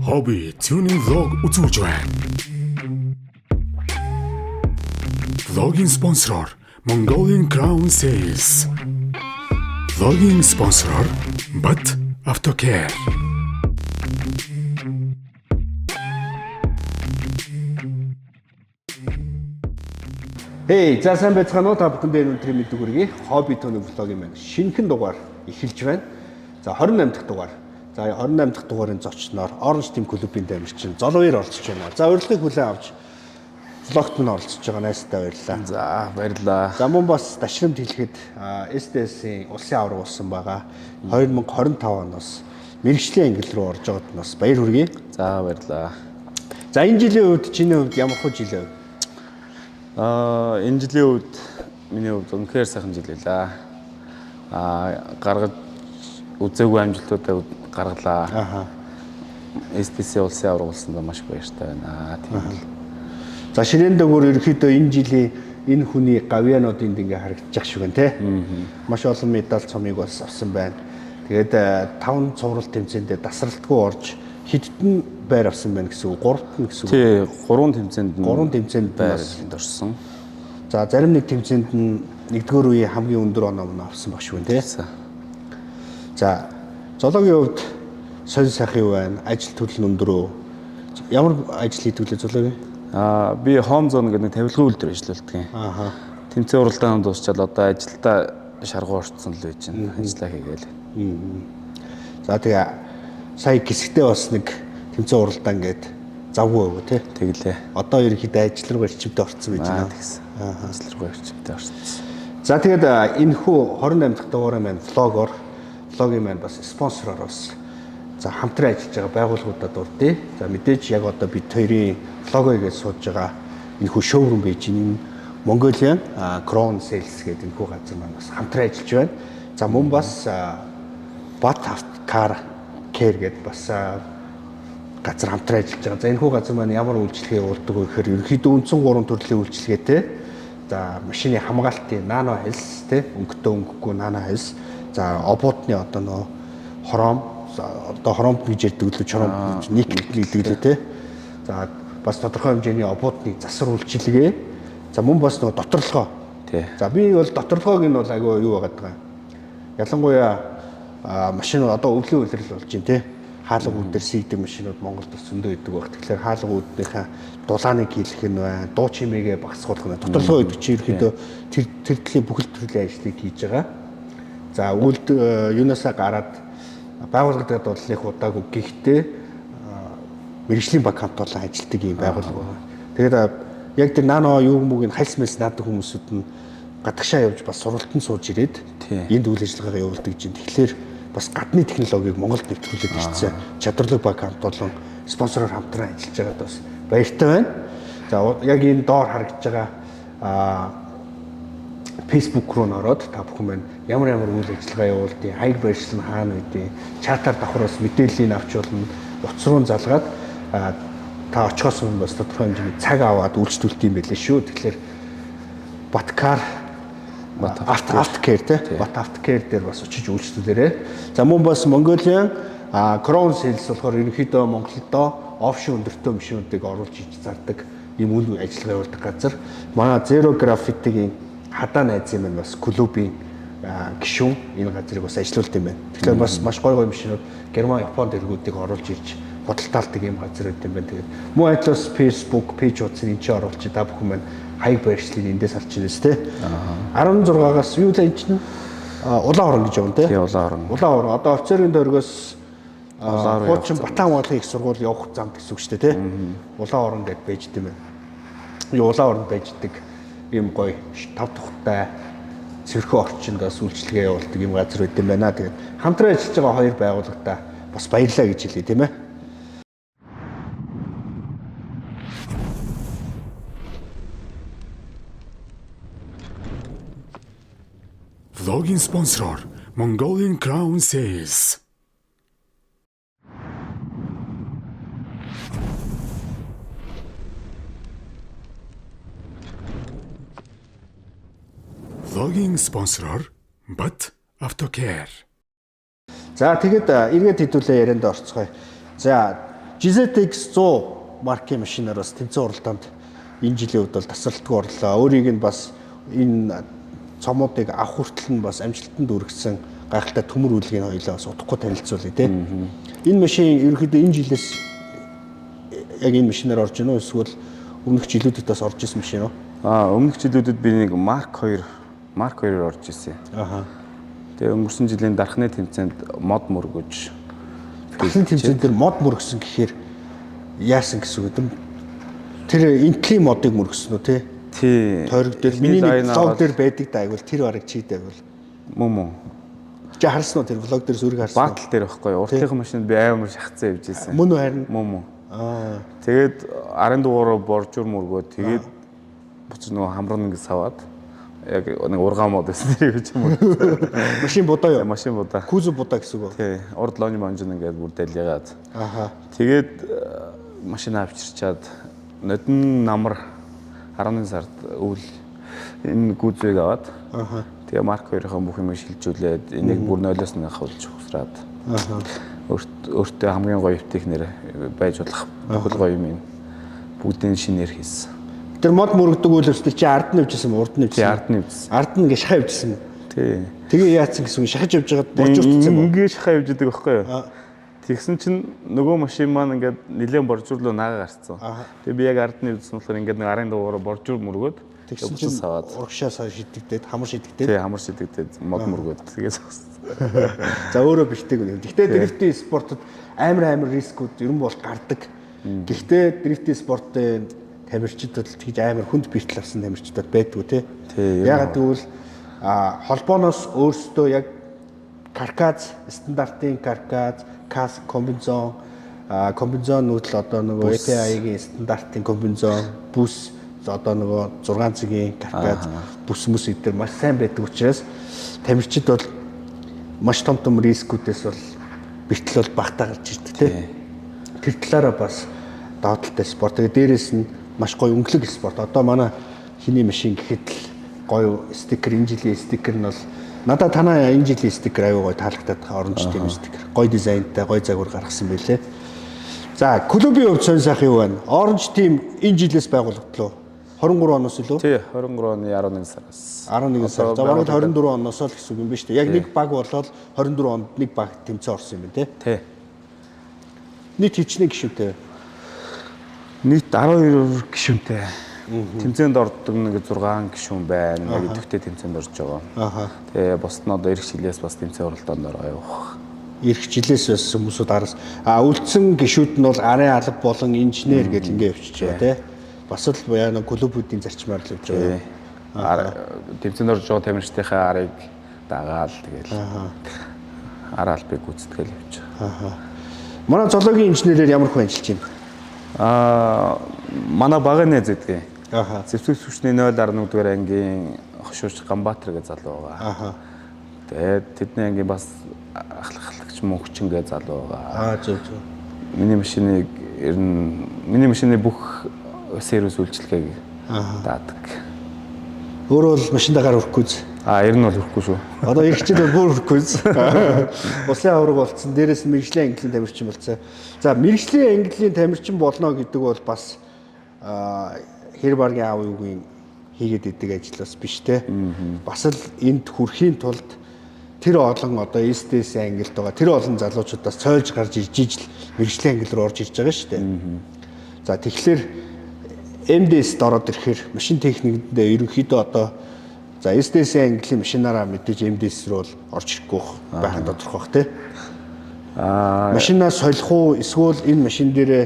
Hobby tuning vlog үзүүлж байна. Vlogging sponsor Mongolian Crown Sales. Vlogging sponsor Bat Автокэр. Hey, за сайн байцгаана уу? Та бүхэндээ өнөөдрийн мэддэг үргээ хобби төний влогийн маань шинэхэн дугаар эхэлж байна. За 28 дахь дугаар. За 28 дахь дугаарын зочноор Orange Team клубын дамжчин Золовёр оролцож байна. За урилгыг хүлээн авч влогт нь оролцож байгаа найстай баярлалаа. За баярлалаа. За мөн бас ташрамт хэлэхэд SDS-ийн улсын аварга болсон байгаа. 2025 оноос мэргэжлийн ангил руу орж байгаад нас баяр хүргэе. За баярлалаа. За энэ жилийн үед чиний хувьд ямар хөө жил вэ? Энэ жилийн үед миний хувьд үнэхээр сайхан жил байлаа. Гаргаж үзээгүй амжилтуудаа гаргалаа. SDS улсын аварга болсондоо маш баяртай байна. Тийм л. За ширээн дээгүүр ерөөхдөө энэ жилийн энэ хүний гавьяануудынд ингээ харагдчих шиг байна те. Маш олон медаль цомыг бас авсан байна. Тэгээд 5 цуврал тэмцээндээ тасралтгүй орж хэдэн байр авсан байна гэсэн үг. 3-т нь гэсэн үг. Тий, 3 тэмцээнд нь 3 тэмцээнд байрлалд орсон. За зарим нэг тэмцээнд нь нэгдүгээр үеийн хамгийн өндөр оноо мөн авсан баг шүү те. За зоологийн хувьд сонь сайхан юу байна? Ажил төлөв нь өндөр үү? Ямар ажил хийдэг вэ зоологийн? Би home zone гэдэг нэг тавилгын үйлдвэр ажилладаг юм. Тэмцээн уралдааны дуусчаад одоо ажилдаа шаргуу орцсон л байж байна. Ажиллаа хийгээл. За тэгээ сая гисгтээ бас нэг тэмцээн уралдаан гээд завгүй өгөө тий. Тэглээ. Одоо ерөнхийдөө ажил руу эрчимтэй орцсон байж байна гэсэн. Ажил руу эрчимтэй орсон. За тэгээд энэ хүү 28 дахь дугаараа маань влогийн маань бас спонсороор бас за хамтран ажиллаж байгаа байгууллагуудад урдъя. За мэдээж яг одоо бид хоёрын влогоо гэж сууж байгаа энэ хүү шоурум байж энэ Mongolian Crown Sales гэдэг энэ хүү газар маань бас хамтран ажиллаж байна. За мөн бас Bat Автокэр гэдэг бас газар хамтран ажиллаж байгаа. За энэ хүү газар маань ямар үйлчлэгээ явуулдаг вэ гэхээр ерөнхийдөө үндсэн 3 төрлийн үйлчлэгээтэй. За машины хамгаалтын нано хэлс тий өнгөтэй өнгөгүй нано хэлс. За обуудны одоо нөө хором одоо хоромт гэж ярьдаг л хоромт нэг гэдэг лээ тий. За бас тодорхой хэмжээний обуудны засвар үйлчилгээ. За мөн бас нөө доторлогоо. Тий. За би бол доторлогоог нь бол айгүй юу байгаад байгаа. Ялангуяа машин одоо өвлийн үйлрэл болж байна тий. Хаалга үүдээр сийдэг машинууд Монголд бас зөндөө идэг баг. Тэгэхээр хаалга үүднийхээ дулааныг хийх нь байна. Дуу чимээгээ багасгуулах нь. Доторлогоо гэдэг чинь ерөөдөө тэр төрлийн бүхэл төрлийн ажлыг хийж байгаа. За юунасаа гараад байгууллагад бол их удаагүй гэхдээ мэргэжлийн баг хамтуулан ажилладаг юм байгууллага байна. Тэгээд яг тэр нано юу мөгийг хальс мэлс наадаг хүмүүсүүд нь гадагшаа явж бас сургалтанд сууж ирээд энд үйл ажиллагаагаа явуулдаг чинь тэгэхээр бас гадны технологиг Монголд нэвтрүүлээд ирсэн чадварлаг баг хамтуулан спонсороор хамтран ажиллаж байгаад бас баяртай байна. За яг энэ доор харагдж байгаа Facebook руу нөрөөд та бүхэн маань ямар үйл ажиллагаа явуулдیں۔ Хаяг байршил нь хаана байдیں۔ Чатаар давхраас мэдээллийг авч болно. Утас руу залгаад та очихоос өмнө бас тодорхой хэмжээний цаг аваад үйлчлүүлт юм байлээ шүү. Тэгэхээр Баткар Автокэр тий Bat Автокэр дээр бас очиж үйлчлүүлээрэй. За мөн бас Mongolian Crown Sales болохоор ерөнхийдөө Монголдоо офшин өндөртөө машинуудыг оруулж иж зардаг ийм үйл ажиллагаа явуулдаг газар. Манай Zero Graffiti-гийн хадаа найзын маань бас клубын гишүүн энэ газрыг бас ажилуулдаг юм байна. Тэгэхээр бас маш гоё машинууд Герман, Японд иргүүдийг оруулж ирж бодолтаалдаг юм газар байт юм байна. Тэгээд мөн адилаас Facebook пэйж утсыг энэ ч оруулж та бүхэн маань хаяг байршлыг эндээс авч ирээс те. 16-аас юу л энэ чинь Улаан орон гэж явна те. Тий Улаан орон. Одоо офицерын дөргөөс хуучин Батан уулын их сургууль явах замд гэсэн үг шүү дээ те. Улаан орон гэдээ байжд юм байна. Улаан орон байждаг ийм гоё 5 тухтай цэвэрхэн орчинд бас үйлчлэгээ явуулдаг юм газар байт юм байна. Тэгээд хамтран ажиллаж байгаа хоёр байгууллагатаа бас баярлалаа гэж хэлье тийм ээ. Vlogging sponsor Mongolian Crown Sales. Vlogging sponsor Bat Автокэр. За тэгээд эргээд хэдүүлээ ярианд орцгоё. За GZX 100 маркийн машинаар бас тэмцээн уралдаанд энэ жилийн үед бол тасралтгүй орлоо. Өөрийг нь бас энэ цомуудыг авах хүртэл нь бас амжилтанд хүргэсэн гайхалтай төмөр үйлгийн хоёлоо бас удахгүй танилцуулъя тий. Энэ машин ерөнхийдөө энэ жилээс яг энэ машинаар орж ийнө эсвэл өмнөх жилүүдэд бас орж исэн машин уу? Өмнөх жилүүдэд би нэг Mark 2-оор орж исэн. Тэгээ өнгөрсөн жилийн дархны тэмцээнд мод мөргөж. Дархны тэмцээнд тэр мод мөргсөн гэхээр яасан гэсэн үг юм? Тэр интли модыг мөргсөн үү тий? Тий. Тойрог дээр миний влог дээр байдаг да айгуул тэр бараг чийдэг байвал. Мөн. Чи харсан уу тэр влог дээр зүрэг харсан уу? Баатал дээр байхгүй юу? Уртынхан машинд би амар шахацсан явж исэн. Мөн үү харин? Мөн. Тэгээд арын дугаараа боржур мөргөө тэгээд буцаж нөгөө хамрын ингэ саваад яг нэг ургаан мод байсан гэж юм уу. Машин будаа юу? Машин будаа. Кузов будаа гэсэн үг үү? Тий. Урд лони манжин ингээд бүр дэлгэгаад. Тэгээд машин авчирчаад нодон намар 11 сард өвөл энэ гүзэг аваад. Тэгээ Mark 2-ын бүх юм шилжүүлээд энийг бүр 0-оос нь хавлж ухсраад. Өөртөө хамгийн гоё технэр байж болох бүхэл гоё юм. Бүгдийн шинээр хийсэн. Тэр мод мөрөгдөг үйл явцад чи ард нь явжсэн юм, урд нь явжсэн. Тий, ард нь явжсэн. Ард нь ингээ шахаа явжсэн. Тий. Тэгээ яатсан гэсэн үг шахаж явж байгаад боржурдсан юм уу? Ингээ шахаа явж идэг байхгүй юу? Тэгсэн чинь нөгөө машин маань ингээд нэлээд боржуурлуу наагаа гарцсан. Тэгээ би яг ард нь явжсэн болохоор ингээд нэг арын дугаараа боржуур мөргөөд тэгсэн чинь урагшаа сар шидэгдээд хамар шидэгдээд. Тий, хамар шидэгдээд мод мөргөөд тэгээс хоссон. За өөрөө бэлтгэг үнэ. Гэхдээ дрифтийн спортод амар рискүүд ер нь бол гардаг. Гэхдээ дрифтийн спортын тамирчидад тэгж амар хүнд бэртэл авсан тамирчидад байдгүй тий. Ягаад гэвэл холбооноос өөрсдөө яг каркас стандартын каркас, кас комбинзон комбинзонууд л одоо нөгөө EPI-гийн стандартын комбинзон бүс одоо нөгөө 6 цагийн каркас бүс мэс эдгээр маш сайн байдаг учраас тамирчид бол маш том рискүүдээс бол бэртэл бол багтаа гарч ирдэг тий. Тэр талаараа бас давталтай спорт. Тэгээ дээрэс нь маш гоё өнгөлөг спорт. Одоо манай хиний машин гэхэд л гоё стикер, энэ жилийн стикер нь бол надад танаа энэ жилийн стикер аюу гоё таалагдаад байгаа оранж тийм стикер. Гоё дизайнтай, гоё загвар гаргасан байлээ. За, клубын хувьд сонь сайхан юу байна? Orange Team энэ жилээс байгуулагдлаа. 23 оноос илүү? Тий, 23 оны 11 сараас. 11 сар. За, баруун 24 оноос л гэсэн үг юм ба шүү дээ. Яг нэг баг болоод 24 онд нэг баг тэмцээн орсон юм байна тий. Нийт хичнээн гишүүнтэй. Нийт 12 гишүүнтэй. Тэмцээнд ордог нэг 6 гишүүн байна. Яг идэвхтэй тэмцээнд орж байгаа. Тэгээ босд нь одоо эх жилээс бас тэмцээн уралдаанд ороо явах. Эх жилээс бас хүмүүсүүд араас үлдсэн гишүүд нь бол арын алба болон инженер гэж ингэ явчихж байгаа тий. Бас л яа нэг клубүүдийн зарчмаар л явж байгаа. Тэмцээнд орж байгаа тамирчдынхаа арыг дагаал тэгэл. Ар албыг гүйцэтгэл явж байгаа. Манай зоологийн инженерээр ямар хүн ажиллаж байна? Манай багын найз гэдэг. Зэвсэг түвшний 0.1 дугаар ангийн хошууч Ганбаатар гэж залуу байгаа. Тэгээд тэдний ангийн бас ахлагч мөнхчин гэж залуу байгаа. Зөв. Миний машины бүх сервис үйлчилгээг даадаг. Өөрөө бол машинтаа гар өрөхгүй. Ер нь бол хүрхгүй шүү. Одоо иргэчд бол бүр хүрхгүй. Усын авраг болцсон. Дээрээс нь мэрэгжлийн ангиллын тамирчин болцсон. За мэрэгжлийн ангиллын тамирчин болно гэдэг бол бас хэр баргийн аав юугийн хийгээд идэг ажил бас биш те. Бас л энд хүрэхийн тулд тэр олон одоо эстэс ангилд байгаа тэр олон залуучуудаас цойлж гарч ирж ижил мэрэгжлийн ангил руу орж ирж байгаа шүү дээ. За тэгэхээр МДС-д ороод ирэхээр машин техникэндээ ерөнхийдөө одоо за SDS-ийн английн машинаараа мэдээж МДС рүү орж ирэхгүй байх тодорхой бах тий. Машинаа солих уу эсвэл энэ машин дээрээ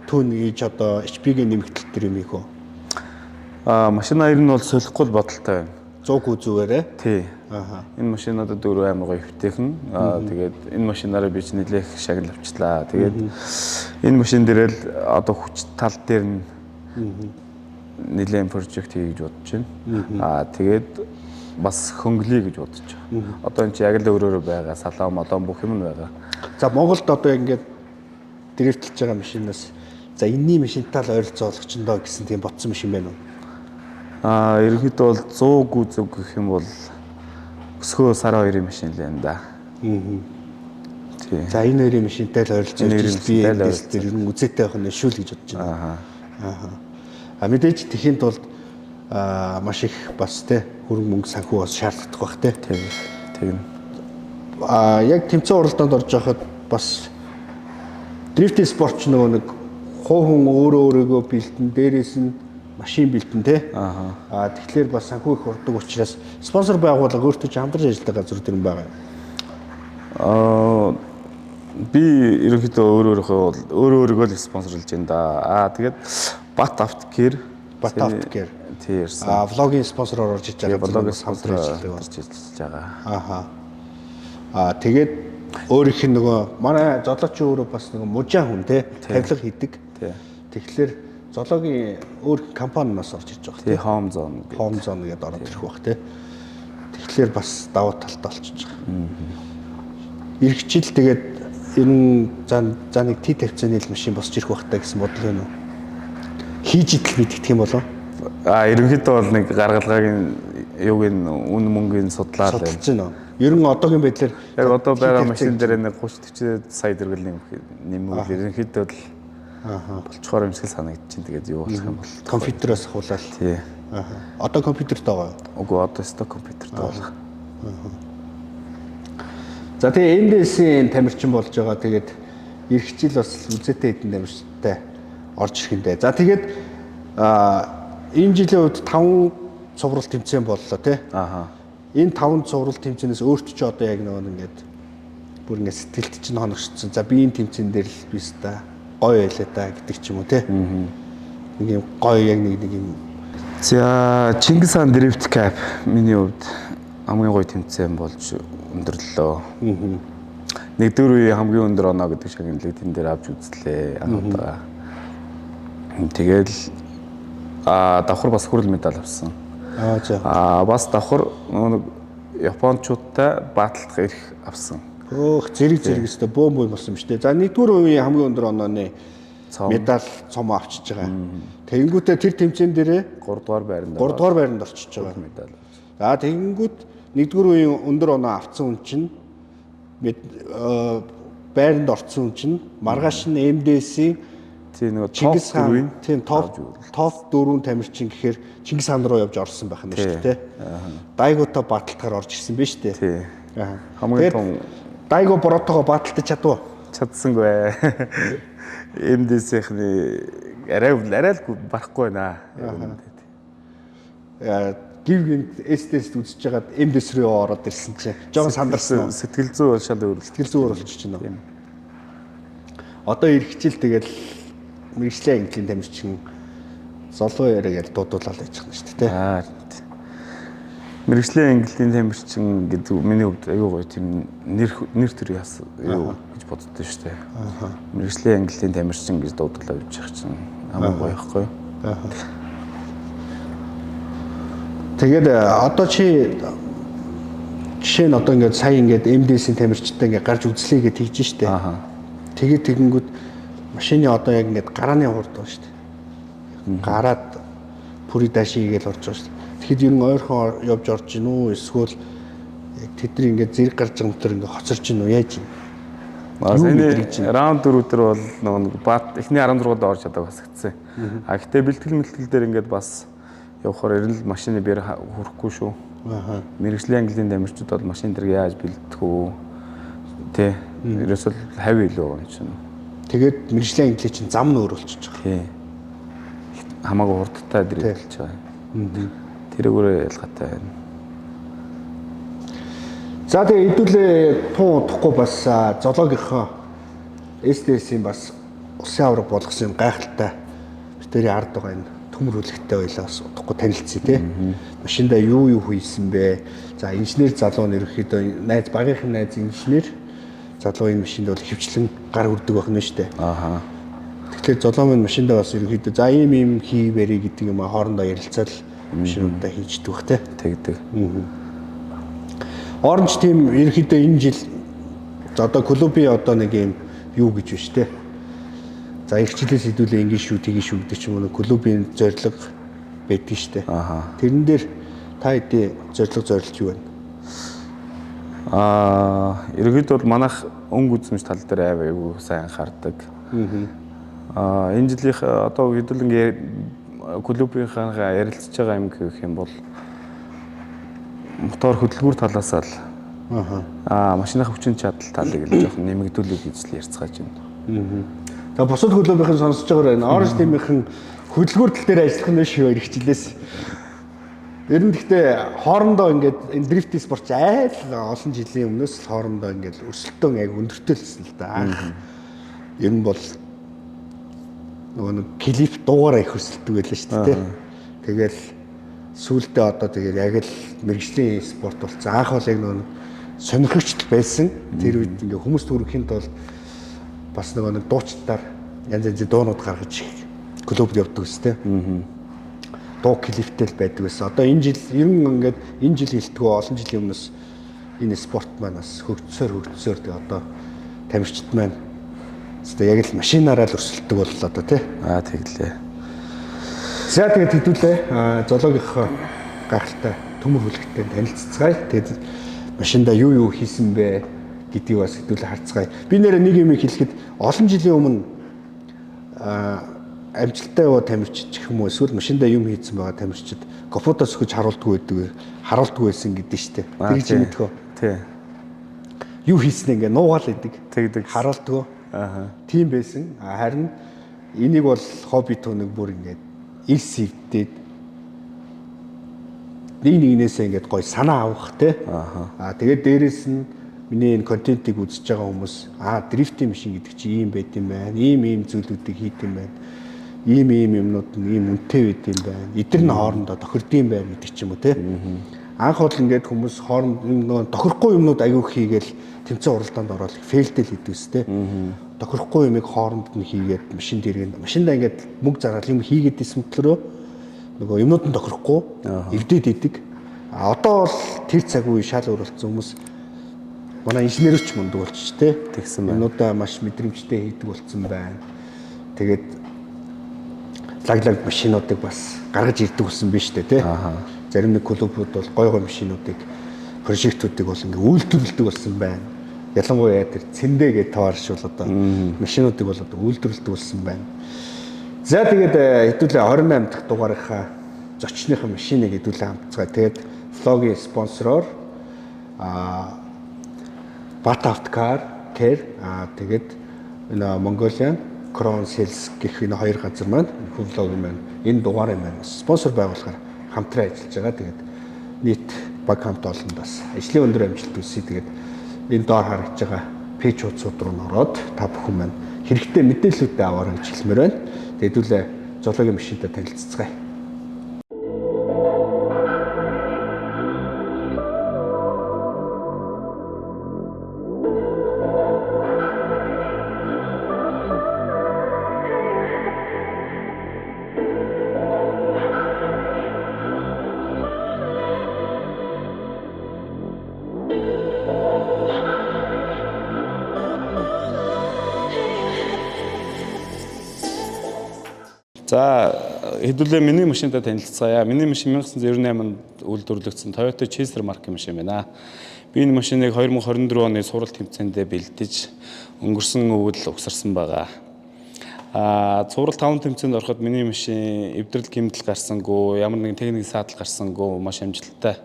түүн хийж одоо HP-ийн нэмэгдэл төр юм ийх үү? Машинаа ер нь бол солихгүй л бодолтой байна. 100 зүгээрээ. Тий. Энэ машин одоо дөрөв амар гоё хөвтэйхэн. Тэгээд энэ машинаараа би ч нэлээх шагнал авчлаа. Тэгээд энэ машин дээр л одоо хүч тал дээр нь нэлээд прожект хийж бодож байна. Тэгээд бас хөнгөлөе гэж бодож байгаа. Одоо энэ чи яг л өөрөөр байгаа. Салаа молон бүх юм нь байгаа. За Монголд одоо ингээд дрифтлж байгаа машинаас за энэний машинтай л ойролцоолох ч доо гэсэн тийм ботсон машин байна уу? Ерөнхийдөө бол 100 гүзэг гэх юм бол өсгөө сар 2-ын машин л байна да. За энэ хоёрын машинтай л ойролцож Энэ хоёрын би машинтай л эндээс тэр ер нь үзээтэй байх нь шүүл гэж бодож байна. Мэдээж тэхийн тулд маш их бас те хөрөнгө мөнгө санхүү бас шаардлагатай бах те. Тийм. Яг тэмцээн уралдаанд орж байхад бас дрифт спорт ч нөгөө нэг хүн өөрөөгөө бэлтэн, дээрээс нь машин бэлтэн те. Тэгэхээр бас санхүү их урдаг учраас спонсор байгууллага өөртөө ч хамтарч ажилладаг газар төрн байгаа. Би ерөнхийдөө өөрөөгөө л спонсорлж байна да. Тэгээд Bat Aftercare тийм ярьсан. Влогийн спонсороор орж иж байгаа. Влогийн спонсороор орж ажиллаж байгаа. Тэгээд өөрийнх нь нөгөө манай золооч өөрөө бас нөгөө мужаан хүн те тавилга хийдэг. Тэгэхээр зоологийн өөр компаниас орж иж байгаа. Тийм Home Zone гэдээ ороод ирэх бах те. Тэгэхээр бас давуу талтай болчихж байгаа. Ирэх жил тэгээд ер нь за нэг T50 нийл машин босч ирэх бахтай гэсэн бодол байна уу? Хийж идэл мэддэг юм болов? Ерөнхийдөө бол нэг гаргалгаагийн үн мөнгөний судлаад байна. Ер нь одоогийн байдлаар яг одоо байгаа машин дээр нэг 30-40 сая төгрөгийн нэмвэл ерөнхийдөө л болцохоор юмсгэл санагдаж байна. Тэгээд юу болох юм бол компьютероос хавуулаад. Тий. Одоо компьютерт байгаа юу? Үгүй одоо сток компьютерт байгаа. За тэгээ MDS-ийн тамирчин болж байгаа. Тэгээд ирэх жил бас үзээтэй хэдэн тамирчтай орж ирэх юм дээ. За тэгээд энэ жилийн үед 5 цуврал тэмцээн боллоо тий. Энэ 5 цуврал тэмцээнээс өөрт ч одоо яг нэг ингээд бүр ингээд сэтгэлд чинь хоногшсон. За би энэ тэмцээн дээр л биш та гоё байлаа та гэдэг ч юм уу тий. Нэг юм гоё яг нэг юм. За Чингис хаан Drift Cup миний хувьд хамгийн гоё тэмцээн болж өндөрлөө. Нэгдүгээр үеийн хамгийн өндөр оноо гэдэг шагналыг тэн дээр авч үзлээ анхудаа. Тэгэл давхар бас хүрэл медаль авсан. Бас давхар нэг Япончуудтай бааталдах эрх авсан. Зэрэг өстө бөөн болсон юм шүү дээ. За нэгдүгээр үеийн хамгийн өндөр онооны медаль цом авчиж байгаа. Тэгэнгүүтээ тэр тэмцээн дээрээ 3 дугаар байранд орчиж байгаа медаль. За тэгэнгүүт нэгдүгээр үеийн өндөр оноо авсан хүн чинь байранд орсон хүн чинь маргааш нь MDS-ийн Чингис хаан тийм топ 4 тамирчин гэхээр Чингис хаан руу явж орсон байх нь шүү дээ. Дайгуутай баталтахаар орж ирсэн биз дээ. Хамгийн том Дайгуу Боротогоо баталтаж чадв. Чадсангүй. MDS-ийнхний арай л барахгүй байна. Гівгэнт эстэст үзэж байгаад MDS рүү ороод ирсэн чинь жоохон сандарсан. Сэтгэл зүй шал өөр. Сэтгэл зүй болчихж байна. Одоо ирэх жил тэгэл мэргэжлийн английн тамирчин золоо яриаг дуудуулаад байж байгаа шүү дээ. Мэргэжлийн английн тамирчин гэдэг миний хувьд аюу гоё тийм нэр төр яс юу гэж боддоо шүү дээ. Мэргэжлийн английн тамирчин гэж дуудуулаад явж байгаа чинь хамгийн гоё байхгүй юу? Тэгээд одоо жишээ нь одоо ингээд сая ингээд MDS-ийн тамирчтай ингээд гарч үзлээ гэж тэгж штэ. Тэгээд тэгэнгүүт машины одоо яг ингээд гарааны хурд байна штэ. Гараад пүри дааши гээл орж байгаа штэ. Тэгэхэд ер нь ойрхон явж орж гин үү эсвэл яг тэдний ингээд зэрэг гарч байгаа мөтөр ингээд хоцорч гин үү яаж юм? Энэ раунд 4 өдөр бол нэг бат эхний 16-д орж чадаг басагдсан. Гэхдээ бэлтгэл дээр ингээд бас явахаар ер нь машины бэр хүрэхгүй шүү. Мэргэжлийн английн тамирчид бол машин дээр яаж бэлдэх үү? Тэ. Ерөөсөл хавь илүү байгаа юм чинь. Тэгээд мэргэжлийн англи чинь зам нь өөр болчихж байгаа. Тий. Хамаагүй хурдтай дэрэлж байгаа. Тэрүүгээр ялгаатай байна. За тэгээ хэдүүлээ тун удахгүй бас зоологийнхоо SDS-ийн бас усын авраг болгосон гайхалтай битэрийн ард байгаа энэ төмөр үлэгтэй байлаас удахгүй танилцъя тий. Машиндаа юу хийсэн бэ? За инженер залуу нь ерөөхдөө багийнхан найз инженер залуу энэ машинд бол хөвчлэн гар хүрдэг байх нь шүү дээ. Тэгэхээр золоо минь машиндаа бас ерөөхдөө за ийм хийвэрэ гэдэг юм хоорондоо ярилцаад машинуудаа хийждэг бах тий. Тэгдэг. Orange team ерөөхдөө энэ жил одоо клубын одоо нэг юм юу гэж байна шүү дээ. За их жилээс хэдүүлээ ингэ шүү тгий шүү гэдэг ч юм уу клубын зорилго байдаг шүү дээ. Тэрэн дээр та хэдий зорилж юу байна? Ерөнхийдөө бол манайх өнгө үзмж тал дээр айгүй сайн анхаардаг. Энэ жилийнх одоо хэдүүлэн клубийнхаа ярилцж байгаа юм гэх юм бол мотор хөдөлгүүр талаас л машиныхаа хүчин чадал талыг л жоохон нэмэгдүүлэх гэж л ярьцгааж байна. За бусад клубийнхэн сонсож байгаа энэ Orange Team-ийн хөдөлгүүр тал дээр ажиллах нь шүү хоёр хичээлээс. Ер нь гэхдээ хоорондоо ингээд энэ дрифт спорт айл олон жилийн өмнөөс хоорондоо ингээд өрсөлдөөн яг өндөртөлсөн л да. Ер нь бол нөгөө нэг клип дугаараа их өрсөлдөг байлаа шүү дээ. Тэгэл сүүлдээ одоо тэгээд яг л мэрэгжлийн спорт болсон. Анх бол яг нөгөө сонирхогчд байсан. Тэр үед ингээд хүмүүс төрөхийн тулд бас нөгөө нэг дуучдаар янз янзын дуунууд гаргаж клубд явдаг үстэй. Дуу клиптэй л байдаг байсан. Одоо энэ жил ер нь ингээд энэ жил хэлтгөө олон жилийн өмнөөс энэ спорт маань бас хөгжсөөр тэгээ одоо тамирчид маань яг л машинаараа л өрсөлдөг боллоо одоо тий. Тэглээ. За тэгээд хэдүүлээ зоологийнхоо гайхалтай төмөр хүлэгтэй танилццгаая. Тэгээд машинда юу хийсэн бэ гэдгийг бас хэдүүлээ харцгаая. Би нэрээ нэг юм хэлэхэд олон жилийн өмнө амжилттай яваа тамирчид гэх юм уу эсвэл машинда юм хийсэн байгаа тамирчид гофотоос өгч харуулдаг байсан гэдэг нь шүү дээ. Тэгж юм мэдхөө. Тий. Юу хийснэ ингээ нуугаал идэг. Тэгдэг. Харуулдаг. Тийм байсан. Харин энийг бол хобби тоног бүр ингээд илс хөвдөд нэгнээсээ ингээд гой санаа авах те. Тэгээд дээрэс нь миний энэ контентыг үзэж байгаа хүмүүс дрифтинг машин гэдэг чи ийм байт юм байна. Ийм зүйлүүдийг хийд юм байна. Ийм юмнууд нь ийм үнэтэй байт юм байна. Эдгээр нь хоорондоо тохирдсон байна гэдэг ч юм уу те. Анх бол ингээд хүмүүс хооронд нөгөө тохирохгүй юмнууд аягүй хийгээл тэмцээн уралдаанд ороод фейлтэл хийдвэстэй. Тохирохгүй юмыг хооронд нь хийгээд машин дэргэнд машиндаа ингээд мөнгө зараад юм хийгээд исэн мөтлөрөө нөгөө юмнууд нь тохирохгүй эвдээд идэг. Одоо бол тэр цаг үе шал өөрлөсөн хүмүүс манай инженерч мундаг болчих тээ. Тэгсэн байна. Юмнуудаа маш мэдрэмжтэй хийдэг болсон байна. Тэгээд лаглаг машинуудыг бас гаргаж ирдэг болсон биз дээ тээ. Зарим нэг клубүүд бол гой машинуудыг прожектуудыг бол ингээ үйлдвэрлэдэг болсон байна. Ялангуяа тэр цэндэ гэж тааршвал одоо машинуудыг бол одоо үйлдвэрлэдэг болсон байна. За тэгээд хэдүүлээ 28 дахь дугаарынхаа зочныхаа машиныг хэдүүлээ хамтцгаа. Тэгээд влогийн спонсороор Bata Автокар Care тэгээд энэ Mongolian Crown Sales гэх энэ хоёр газар маань влогийн маань энэ дугаарыг маань спонсор байгуулахаар хамтран ажиллаж байгаа. Тэгээд нийт баг хамт олонд бас ажлын өндөр амжилт хүсье. Тэгээд энэ доор харагдж байгаа пэйж хуудсууд руу ороод та бүхэн маань хэрэгтэй мэдээллүүдээ аваарай гэж хэлмээр байна. Тэгээд хэдүүлээ зоологийн машинтай танилццгаая. За хэдүүлээ миний машинтай танилцгаая. Миний машин 1998 онд үйлдвэрлэгдсэн Toyota Chaser маркийн машин байна. Би энэ машиныг 2024 оны суралт тэмцээндээ бэлдэж өнгөрсөн өвөл угсарсан байгаа. Суралт 5 тэмцээнд ороход миний машин эвдрэл гэмтэл гарсангүй, ямар нэгэн техник саатал гарсангүй, маш амжилттай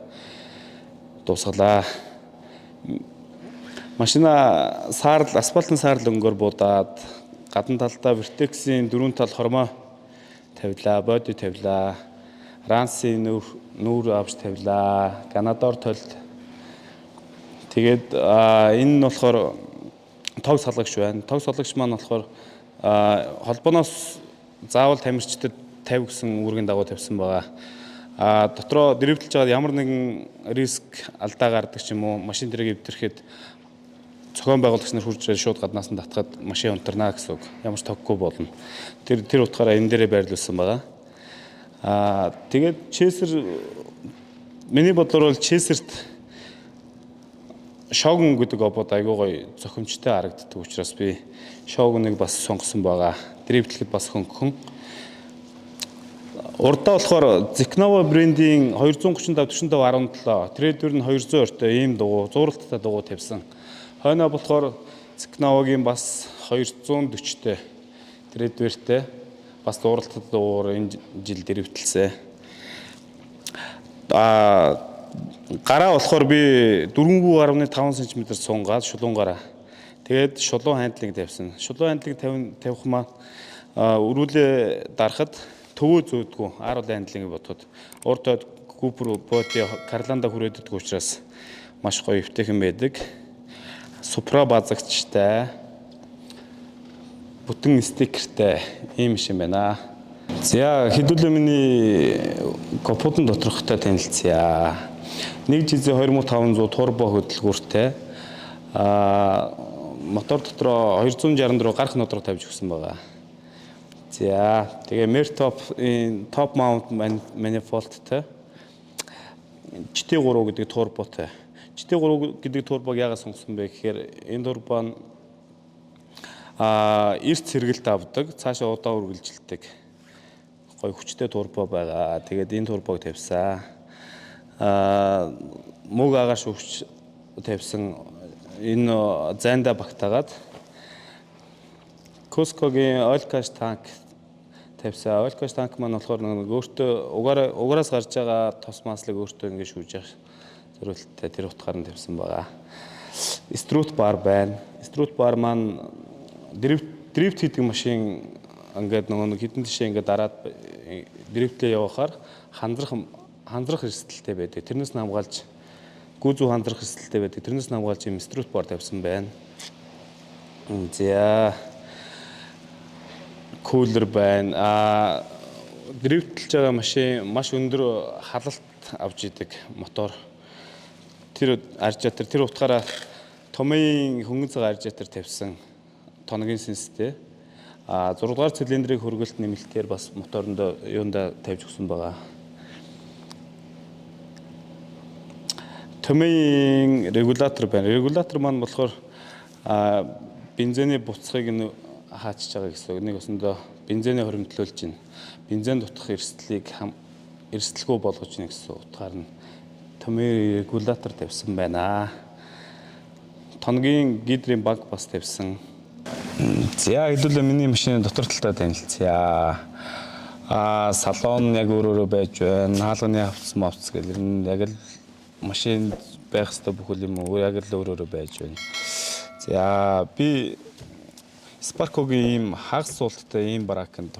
дуусгалаа. Машина асфальтын саарл өнгөөр буудаад гадна талдаа вертексийн дөрвөн тал хормоо тавилаа, боди тавилаа, рансын нүүр авч тавилаа, ганадор толд. Тэгээд энэ нь болохоор тог салгагч байна. Тог салгагч маань болохоор холбооноос заавал тамирчдад 50 гэсэн үүргийн дагуу тавьсан байгаа. Дотроо дрифтлж байгаа ямар нэгэн риск алдаа гардаг ч юм уу, машин дэрэг эвдэрэхэд зохион байгуулагч нар хурж шууд гаднаас нь татгаад машин унтарна гэсэн үг. Ямар ч тоггүй болно. Тэр утгаараа энэ дээрээ байрлуулсан байгаа. Тэгээд Chaser миний бодлоор бол Chaser-т Shogun гэдэг обод айгүй гоё зохимжтой харагддаг учраас би Shogun-ыг бас сонгосон байгаа. Дрифтлэхэд бас хөнгөн. Урдаа болохоор Ziknova брендийн 235-45-17, Trader нь 200 ортой ийм дугуй, зуралттай дугуй тавьсан. Хойноо болохоор Цикновогийн бас 240-тэй трэдвэртэй бас дууралтад дуур энэ жил дэрвтэлсэн. Гараа болохоор би 4.5 см сунгаад шулуунгараа. Тэгээд шулуун хандлыг тавьсан. Шулуун хандлыг тавих маань өрүүлээ дарахад төвөө зөөдгөө ар улаан хандлыг бодоход урд Купер боти Карланда хүрээддэг учраас маш гоё эвтэйхэн байдаг. Супра базагчтай бүтэн стикертэй ийм юм байна. За хэдүүлээ миний капотын доторхтой танилцъя. Нэг GZ 2500 турбо хөдөлгөөртэй мотор дотроо 264 гарах нодроо тавьж өгсөн байгаа. За тэгээ Mertop top mount manifoldтай GT3 гэдэг турботой. GT3 гэдэг турбог яагаад сонгосон бэ гэхээр энэ турбо нь эрт сэргэлт авдаг, цаашаа удаан үргэлжилдэг. Гоё хүчтэй турбо байгаа. Тэгээд энэ турбог тавьсан. Мөг агаш өвч тавьсан. Энэ зайнда багтаагаад Costco-гийн oil cash tank тавьсан. Oil cash tank маань болохоор нэг өөртөө угаараас гарч байгаа тос маслыг өөртөө ингэ шүүж явах зорилттой тэр утгаар нь тавьсан байгаа. Strut bar байна. Strut bar маань дрифт хийдэг машин ингээд нэг хідэн тишээ ингээд дараад дрифтлээ явахаар хандрах эрсдэлтэй байдаг. Тэрнээс хамгаалж гүзүү хандрах эрсдэлтэй байдаг. Тэрнээс хамгаалж юм strut bar тавьсан байна. За кулер байна. Дрифтлж байгаа машин маш өндөр халалт авч идэг мотор. Тэр аржатор тэр утгаараа томын хөнгөн цаг аржатор тавьсан тоногийн сэнстэй. 6 дугаар цилиндрийн хөргөлт нэмэлтээр бас моторондоо юунда тавьж өгсөн байгаа. Томын регулятор байна. Регулятор маань болохоор бензиний буцахыг нь хаачж байгаа гэсэн үг. Нэг өсөндөө бензиний хоримтлуулж байна. Бензин дутах эрсдэлгүй болгож байна гэсэн утгаар нь томын регулятор тавьсан байна. Тоногийн гидрийн баг бас тавьсан. За хэдүүлээ миний машины дотор талтай танилцъя. Салон яг өөрөөрөө байж байна. Хаалганы хавц гэл яг л машин байх хэвээр бүхэл юм яг л өөрөөрөө байж байна. За би Sparco-гийн ийм хагас суулттай ийм баракнд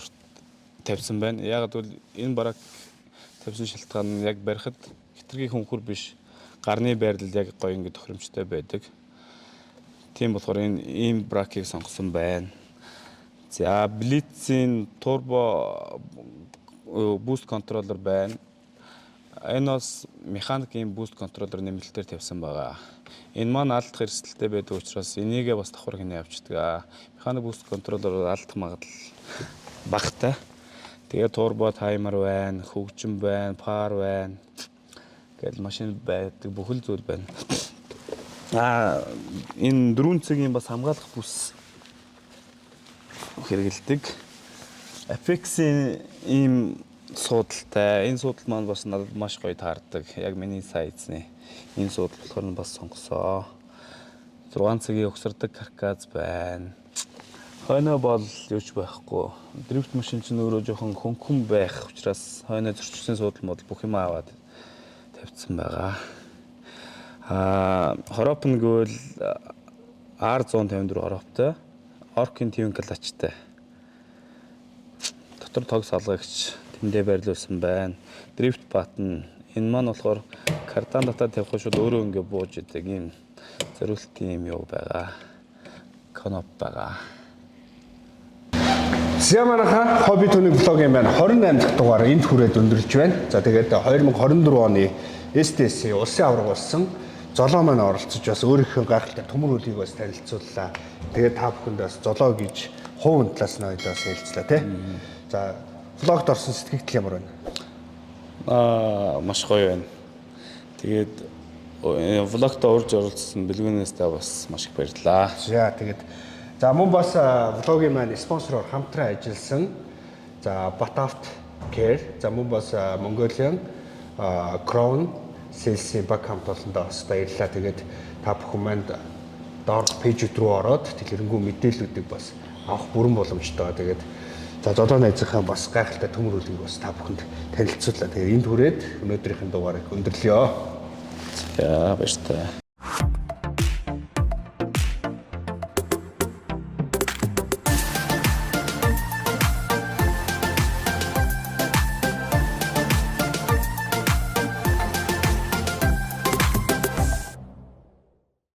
тавьсан байна. Яг л энэ барак тавьсан шалтгаан нь яг барихад хитрхи хөнхөр биш. Гарны байрлал яг гоё ингэ тохиромжтой байдаг. Тийм болохоор энэ ийм бракийг сонгосон байна. За Blitz'ийн турбо boost controller байна. Энэ бас механикийн boost controller нэмэлтээр тавьсан байгаа. Энэ маань алдах эрсдэлтэй байдаг учраас энийгээ бас давхар хийнэ явчихдаг. Механик boost controller алдах магадлал багтай. Тэгээ турбо таймер байна, хөгжим байна, пар байна. Гэтэл машин байдаг бүхэл зүйл байна. Энэ 4 цагийн бас хамгаалах бүс хэрэгэлдэг. Apex-ийн ийм суудалтай. Энэ суудал маань бас надад маш гоё таардаг. Яг миний сайзны энэ суудал болохоор нь бас сонгосоо. 6 цагийн өгсөрдөг каркас байна. Хойноо бол юуч байхгүй. Дрифт машин чинь өөрөө жоохон хөнгөн байх учраас хойноо зөрчсөн суудал модал бүх юм аваад тавьсан байгаа. Хороп нь гэвэл R154 хороптой. Orkin TV клатчтай. Дотор тог салгагч тэндээ байрлуулсан байна. Дрифт батн. Энэ маань болохоор кардан дотор тавих шууд өөрөө ингэ бууж идэг юм зориултын юм юу байгаа. Коноп байгаа. Сиаманаха хобби түүний блог юм байна. 28 дахь дугаар энд хүрээд өндөрлж байна. За тэгээд 2024 оны STS улсын аварга болсон золоо маань оролцож бас өөрийнхөө гайхалтай төмөр үлийг бас танилцууллаа. Тэгээд та бүхэнд бас золоо гэж хувийн талаас нь бас хэлцлээ тий. За влогт орсон сэтгэл ямар байна? Маш гоё байна. Тэгээд влогт урьж оролцсон бэлгүүнээсээ бас маш их баярлалаа. За тэгээд мөн бас влогийн маань спонсороор хамтран ажилласан Bataft Care, мөн бас Mongolian Crown Sales баг хамт олондоо бас баярлалаа. Тэгээд та бүхэн манд доорх пэйжүүд рүү ороод дэлгэрэнгүй мэдээллүүдийг бас авах бүрэн боломжтой. Тэгээд за золоо найзынхаа бас гайхалтай төмөр үлгийг бас та бүхэнд танилцууллаа. Тэгээд энд хүрээд өнөөдрийнхэн дугаарыг өндөрлөё. За баяр таа.